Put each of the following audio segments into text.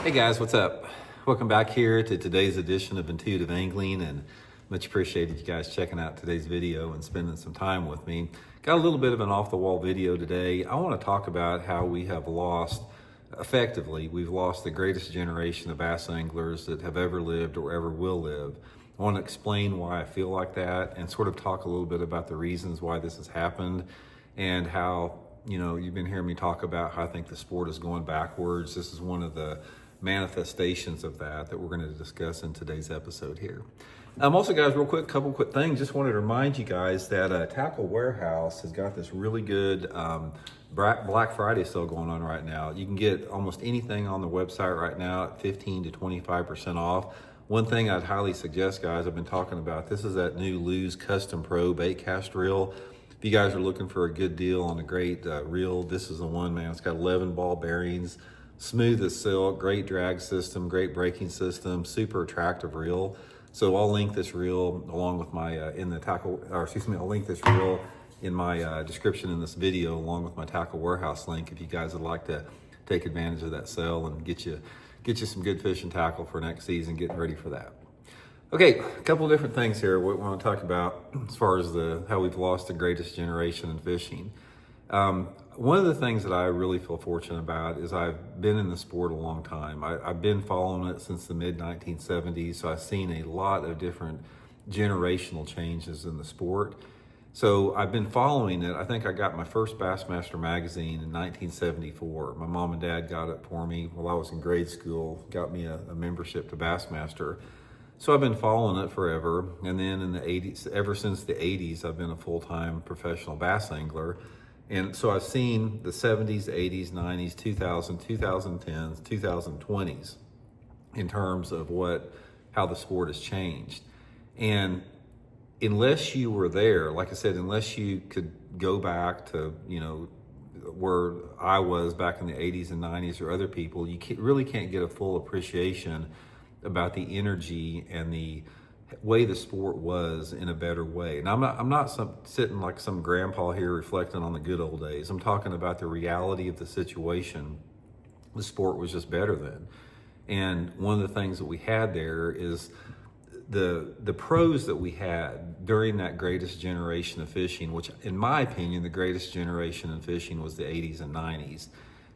Hey guys, what's up? Welcome back here to today's edition of Intuitive Angling, and much appreciated you guys checking out today's video and spending some time with me. Got a little bit of an off-the-wall video today. I want to talk about how we have lost, effectively, we've lost the greatest generation of bass anglers that have ever lived or ever will live. I want to explain why I feel like that and sort of talk a little bit about the reasons why this has happened and how, you've been hearing me talk about how I think the sport is going backwards. This is one of the manifestations of that we're going to discuss in today's episode here. Also, guys, real quick, couple quick things. Just wanted to remind you guys that Tackle Warehouse has got this really good Black Friday sale going on right now. You can get almost anything on the website right now at 15 to 25% off. One thing I'd highly suggest, guys, I've been talking about, this is that new Lew's Custom Pro bait cast reel. If you guys are looking for a good deal on a great reel, this is the one, man. It's got 11 ball bearings, smooth as silk, great drag system, great braking system, super attractive reel. So I'll link this reel along with my I'll link this reel in my description in this video along with my Tackle Warehouse link if you guys would like to take advantage of that sale and get you some good fishing tackle for next season, getting ready for that. Okay, a couple of different things here we want to talk about as far as how we've lost the greatest generation in fishing. One of the things that I really feel fortunate about is I've been in the sport a long time. I've been following it since the mid-1970s, so I've seen a lot of different generational changes in the sport. So I've been following it. I think I got my first Bassmaster magazine in 1974. My mom and dad got it for me while I was in grade school, got me a membership to Bassmaster. So I've been following it forever. And then in the 80s, ever since the 80s, I've been a full-time professional bass angler. And so I've seen the 70s, 80s, 90s, 2000s, 2010s, 2020s in terms of how the sport has changed. And unless you were there, like I said, unless you could go back to, where I was back in the 80s and 90s or other people, you really can't get a full appreciation about the energy and the way the sport was in a better way. And I'm not sitting like some grandpa here reflecting on the good old days. I'm talking about the reality of the situation. The sport was just better then. And one of the things that we had there is the pros that we had during that greatest generation of fishing, which in my opinion, the greatest generation in fishing was the 80s and 90s.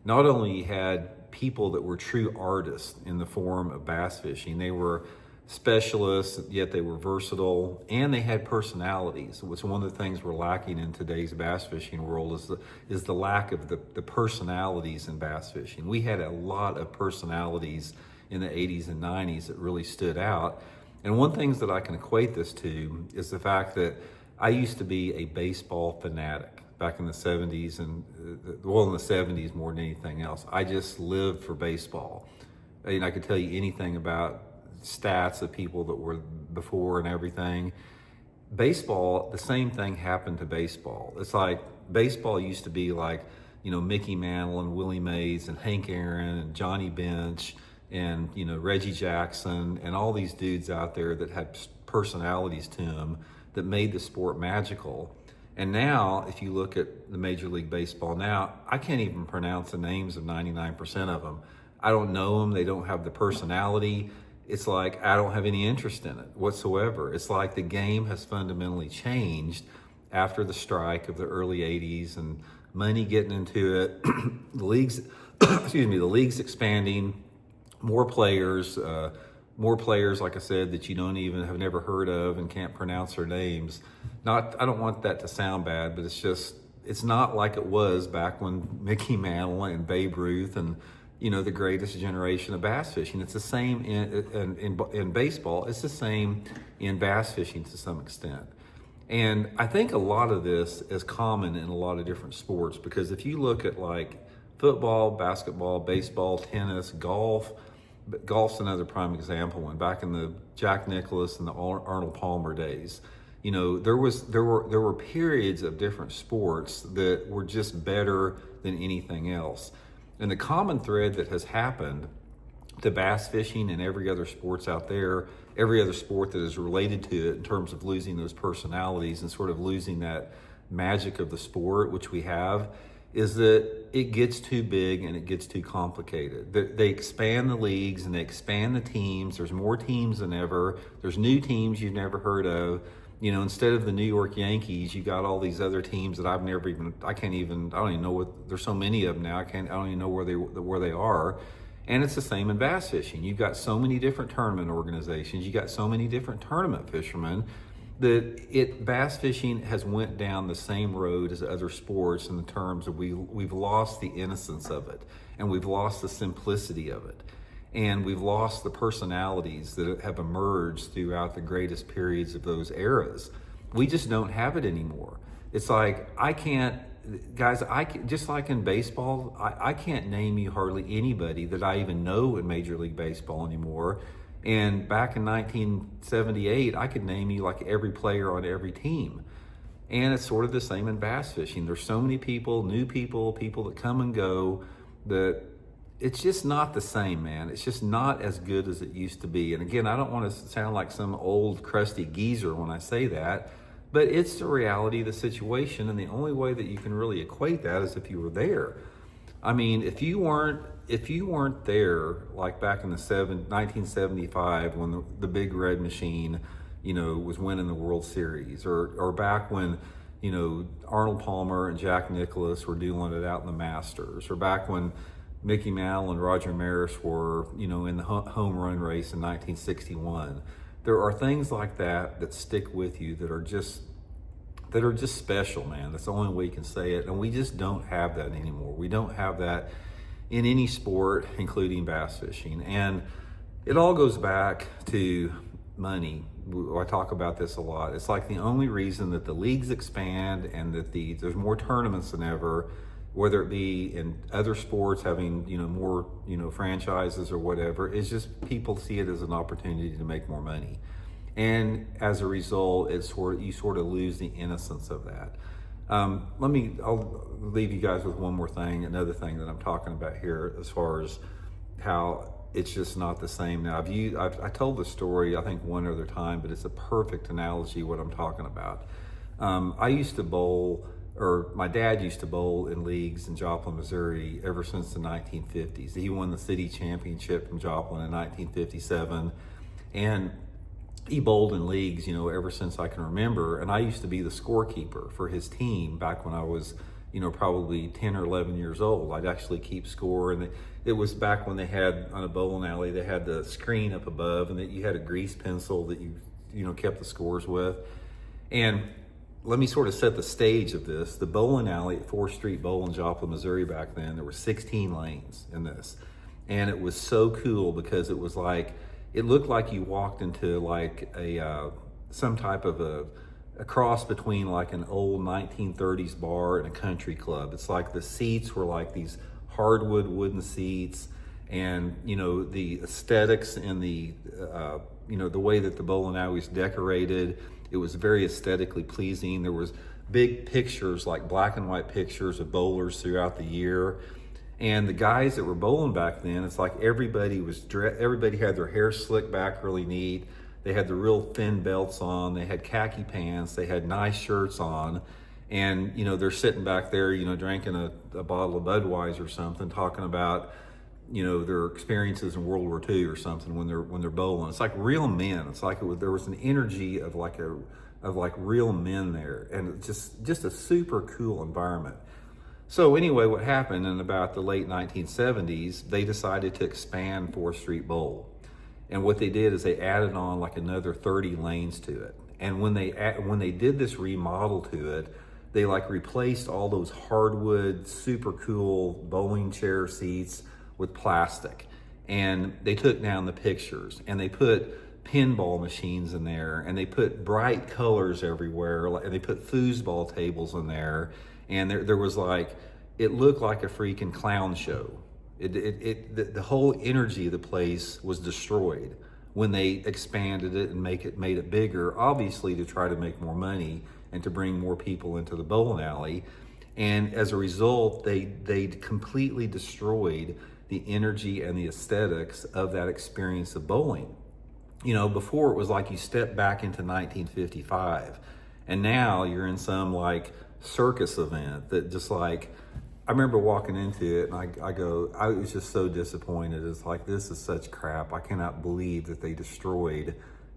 Not only had people that were true artists in the form of bass fishing, they were specialists, yet they were versatile, and they had personalities, which one of the things we're lacking in today's bass fishing world is the lack of the personalities in bass fishing. We had a lot of personalities in the 80s and 90s that really stood out. And one thing that I can equate this to is the fact that I used to be a baseball fanatic back in the 70s in the 70s more than anything else. I just lived for baseball. And I could tell you anything about stats of people that were before and everything. Baseball, the same thing happened to baseball. It's like baseball used to be like, Mickey Mantle and Willie Mays and Hank Aaron and Johnny Bench and, Reggie Jackson and all these dudes out there that had personalities to them that made the sport magical. And now, if you look at the Major League Baseball now, I can't even pronounce the names of 99% of them. I don't know them. They don't have the personality. It's like I don't have any interest in it whatsoever. It's like the game has fundamentally changed after the strike of the early 80s and money getting into it. The league's expanding, more players, like I said, that you have never heard of and can't pronounce their names. I don't want that to sound bad, but it's not like it was back when Mickey Mantle and Babe Ruth and, the greatest generation of bass fishing. It's the same in baseball. It's the same in bass fishing to some extent. And I think a lot of this is common in a lot of different sports, because if you look at like football, basketball, baseball, tennis, golf's another prime example. And back in the Jack Nicklaus and the Arnold Palmer days, there were periods of different sports that were just better than anything else. And the common thread that has happened to bass fishing and every other sports out there, every other sport that is related to it in terms of losing those personalities and sort of losing that magic of the sport, which we have, is that it gets too big and it gets too complicated. They expand the leagues and they expand the teams. There's more teams than ever. There's new teams you've never heard of. You know, instead of the New York Yankees, you got all these other teams that I don't even know what, there's so many of them now, I don't even know where they are. And it's the same in bass fishing. You've got so many different tournament organizations. You got so many different tournament fishermen that bass fishing has went down the same road as other sports in the terms of we've lost the innocence of it, and we've lost the simplicity of it, and we've lost the personalities that have emerged throughout the greatest periods of those eras. We just don't have it anymore. It's like, just like in baseball, I can't name you hardly anybody that I even know in Major League Baseball anymore. And back in 1978, I could name you like every player on every team. And it's sort of the same in bass fishing. There's so many people, new people that come and go, that it's just not the same, man. It's just not as good as it used to be. And again, I don't want to sound like some old crusty geezer when I say that, but it's the reality of the situation. And the only way that you can really equate that is if you were there. I mean, if you weren't there, like back in 1975 when the Big Red Machine, you know, was winning the World Series, or back when, you know, Arnold Palmer and Jack Nicklaus were doing it out in the Masters, or back when Mickey Mantle and Roger Maris were, you know, in the home run race in 1961. There are things like that stick with you that are just special, man. That's the only way you can say it. And we just don't have that anymore. We don't have that in any sport, including bass fishing. And it all goes back to money. I talk about this a lot. It's like the only reason that the leagues expand and that there's more tournaments than ever, whether it be in other sports having, you know, more, you know, franchises or whatever, is just people see it as an opportunity to make more money. And as a result, you sort of lose the innocence of that. I'll leave you guys with one more thing, another thing that I'm talking about here as far as how it's just not the same now. I told the story, I think, one other time, but it's a perfect analogy what I'm talking about. I used to bowl, or my dad used to bowl in leagues in Joplin, Missouri ever since the 1950s. He won the city championship from Joplin in 1957. And he bowled in leagues, you know, ever since I can remember. And I used to be the scorekeeper for his team back when I was, you know, probably 10 or 11 years old. I'd actually keep score. And it was back when they had, on a bowling alley, they had the screen up above, and that you had a grease pencil that you know, kept the scores with. And let me sort of set the stage of this. The bowling alley at 4th Street Bowl in Joplin, Missouri back then, there were 16 lanes in this. And it was so cool because it was like, it looked like you walked into like some type of a cross between like an old 1930s bar and a country club. It's like the seats were like these hardwood wooden seats, and, you know, the aesthetics and the you know, the way that the bowling alley was decorated, it was very aesthetically pleasing. There was big pictures, like black and white pictures of bowlers throughout the year. And the guys that were bowling back then, it's like everybody had their hair slicked back really neat. They had the real thin belts on. They had khaki pants. They had nice shirts on. And, you know, they're sitting back there, you know, drinking a bottle of Budweiser or something, talking about, you know, their experiences in World War II or something when they're bowling. It's like real men. It's like there was an energy of like real men there, and just a super cool environment. So anyway, what happened in about the late 1970s, they decided to expand 4th Street Bowl. And what they did is they added on like another 30 lanes to it. And when they did this remodel to it, they like replaced all those hardwood, super cool bowling chair seats with plastic. And they took down the pictures, and they put pinball machines in there, and they put bright colors everywhere, and they put foosball tables in there. And there was like, it looked like a freaking clown show. The whole energy of the place was destroyed when they expanded it and made it bigger, obviously to try to make more money and to bring more people into the bowling alley. And as a result, they completely destroyed the energy and the aesthetics of that experience of bowling. You know, before it was like you stepped back into 1955, and now you're in some like circus event that just like, I remember walking into it and I was just so disappointed. It's like, this is such crap. I cannot believe that they destroyed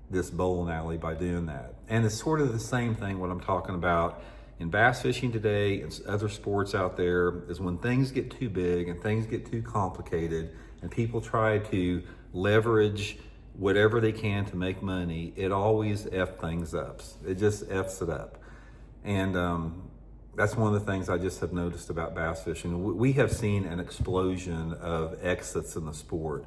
this bowling alley by doing that. And it's sort of the same thing what I'm talking about in bass fishing today and other sports out there, is when things get too big and things get too complicated and people try to leverage whatever they can to make money, it always F things up. It just Fs it up. And that's one of the things I just have noticed about bass fishing. We have seen an explosion of exits in the sport.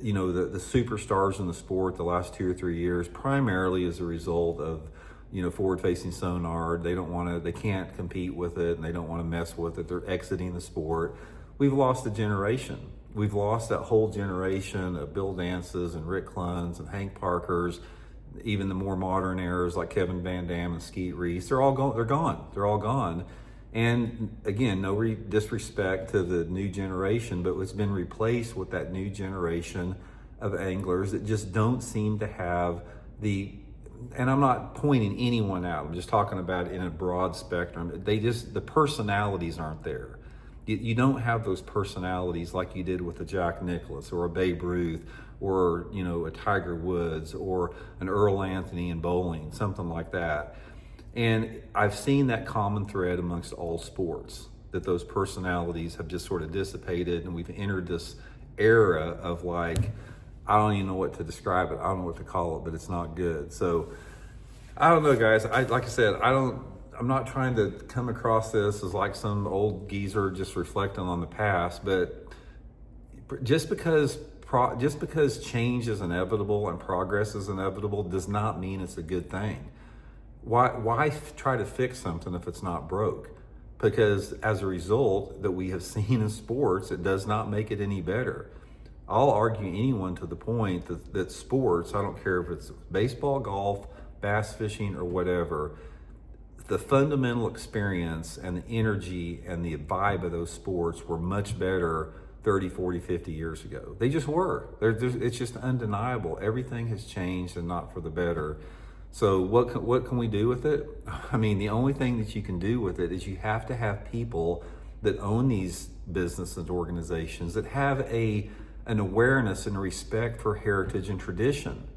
You know, the superstars in the sport the last 2 or 3 years, primarily as a result of, you know, forward-facing sonar. They can't compete with it, and they don't want to mess with it. They're exiting the sport. We've lost a generation. We've lost that whole generation of Bill Dances and Rick Cluns and Hank Parkers, even the more modern eras like Kevin Van Dam and Skeet Reese. They're all gone. They're all gone. And again, no disrespect to the new generation, but it's been replaced with that new generation of anglers that just don't seem to have and I'm not pointing anyone out, I'm just talking about it in a broad spectrum. The personalities aren't there. You don't have those personalities like you did with a Jack Nicklaus or a Babe Ruth or, you know, a Tiger Woods or an Earl Anthony in bowling, something like that. And I've seen that common thread amongst all sports, that those personalities have just sort of dissipated, and we've entered this era of, like, I don't even know what to describe it. I don't know what to call it, but it's not good. So I don't know, guys. Like I said, I'm not trying to come across this as like some old geezer just reflecting on the past, but just because change is inevitable and progress is inevitable does not mean it's a good thing. Why try to fix something if it's not broke? Because as a result that we have seen in sports, it does not make it any better. I'll argue anyone to the point that sports, I don't care if it's baseball, golf, bass fishing, or whatever, the fundamental experience and the energy and the vibe of those sports were much better 30, 40, 50 years ago. They just were. It's just undeniable. Everything has changed, and not for the better. So what can we do with it? I mean, the only thing that you can do with it is you have to have people that own these businesses and organizations that have an awareness and respect for heritage and tradition.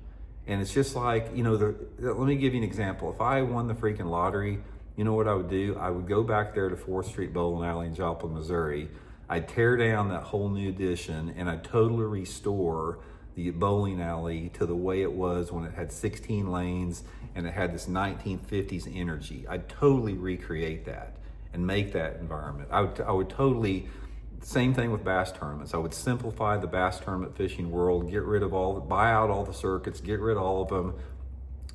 And it's just like, you know, let me give you an example. If I won the freaking lottery, you know what I would do? I would go back there to 4th Street Bowling Alley in Joplin, Missouri. I'd tear down that whole new addition, and I'd totally restore the bowling alley to the way it was when it had 16 lanes and it had this 1950s energy. I'd totally recreate that and make that environment. I would totally, same thing with bass tournaments. I would simplify the bass tournament fishing world, buy out all the circuits, get rid of all of them,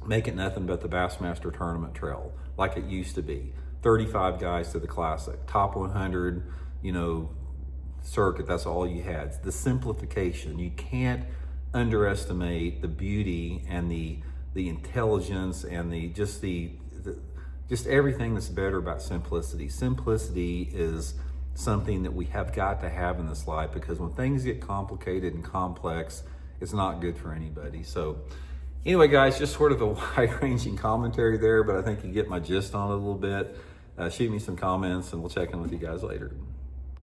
make it nothing but the Bassmaster Tournament Trail like it used to be. 35 guys to the Classic, top 100, you know, circuit, that's all you had. The simplification. You can't underestimate the beauty and the intelligence and just everything that's better about simplicity. Simplicity is something that we have got to have in this life, because when things get complicated and complex, it's not good for anybody. So anyway, guys, just sort of a wide-ranging commentary there, but I think you get my gist on it a little bit. Shoot me some comments, and we'll check in with you guys later.